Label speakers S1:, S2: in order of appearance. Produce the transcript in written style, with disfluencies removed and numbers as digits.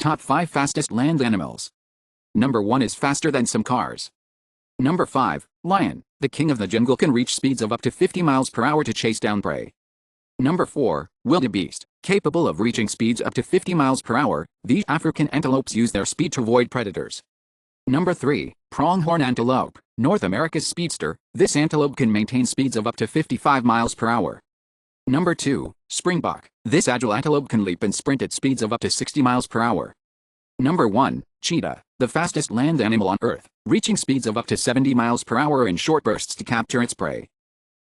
S1: Top 5 fastest land animals. Number 1 is faster than some cars. Number 5, lion. The king of the jungle can reach speeds of up to 50 miles per hour to chase down prey. Number 4, wildebeest. Capable of reaching speeds up to 50 miles per hour, these African antelopes use their speed to avoid predators. Number 3, pronghorn antelope. North America's speedster, this antelope can maintain speeds of up to 55 miles per hour. Number 2, springbok. This agile antelope can leap and sprint at speeds of up to 60 miles per hour. Number 1, cheetah. The fastest land animal on Earth, reaching speeds of up to 70 miles per hour in short bursts to capture its prey.